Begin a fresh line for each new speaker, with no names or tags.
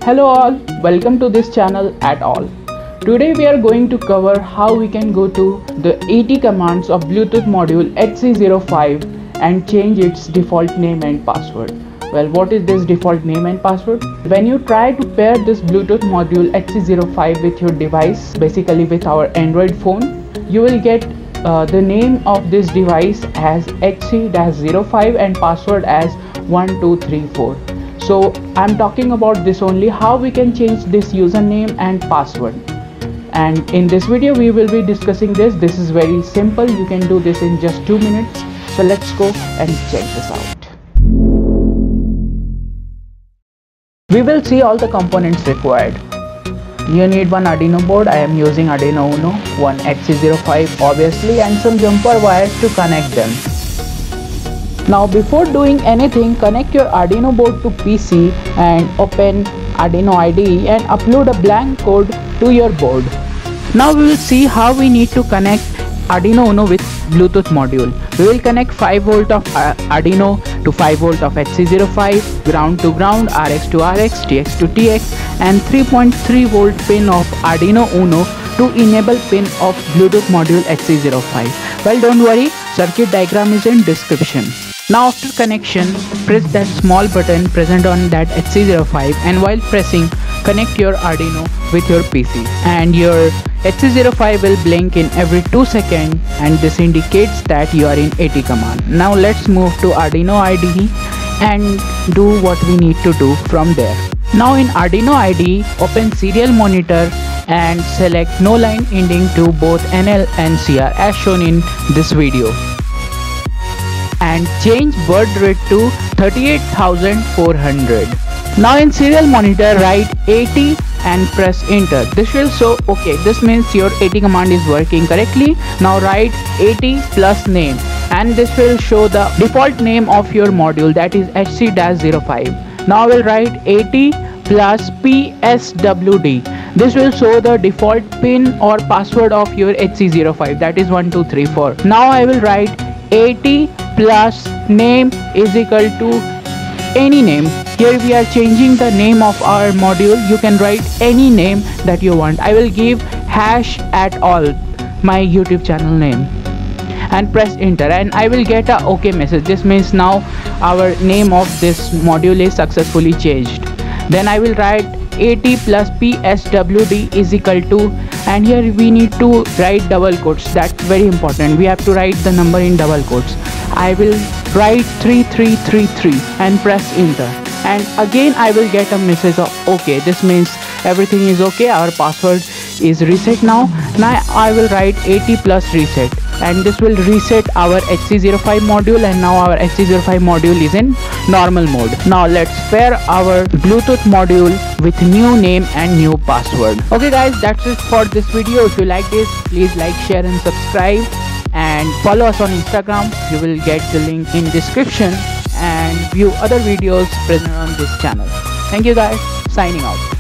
Hello all, welcome to this channel at all. Today we are going to cover how we can go to the AT commands of Bluetooth module HC05 and change its default name and password. Well, what is this default name and password? When you try to pair this Bluetooth module HC05 with your device, basically with our Android phone, you will get the name of this device as HC-05 and password as 1234. So I'm talking about this only, how we can change this username and password. And in this video we will be discussing this. This is very simple, you can do this in just 2 minutes. So let's go and check this out. We will see all the components required. You need one Arduino board. I am using Arduino Uno, one HC05 obviously, and some jumper wires to connect them. Now before doing anything, connect your Arduino board to PC and open Arduino IDE and upload a blank code to your board. Now we will see how we need to connect Arduino Uno with Bluetooth module. We will connect 5V of Arduino to 5V of HC05, ground to ground, RX to RX, TX to TX, and 3.3V pin of Arduino Uno to enable pin of Bluetooth module HC05. Well, don't worry, circuit diagram is in description. Now after connection, press that small button present on that HC05, and while pressing, connect your Arduino with your PC, and your HC05 will blink in every 2 seconds, and this indicates that you are in AT command. Now let's move to Arduino IDE and do what we need to do from there. Now in Arduino IDE, open serial monitor and select no line ending to both NL and CR as shown in this video, and change baud rate to 38,400. Now in serial monitor, write AT and press enter. This will show okay, this means your AT command is working correctly. Now write AT plus name, and this will show the default name of your module, that is HC-05. Now I will write AT plus PSWD. This will show the default pin or password of your HC05, that is 1234. Now I will write AT plus name is equal to any name. Here we are changing the name of our module. You can write any name that you want. I will give hash at all, my YouTube channel name, and press enter, and I will get a OK message. This means now our name of this module is successfully changed. Then I will write AT plus PSWD is equal to, and here we need to write double quotes. That's very important. We have to write the number in double quotes. I will write 3333 and press enter, and again I will get a message of OK. This means everything is okay, our password is reset now. Now I will write AT plus reset, and this will reset our HC05 module, and now our HC05 module is in normal mode. Now let's pair our Bluetooth module with new name and new password. Okay guys, that's it for this video. If you like this, please like, share and subscribe, and follow us on Instagram. You will get the link in description, and view other videos present on this channel. Thank you guys, signing out.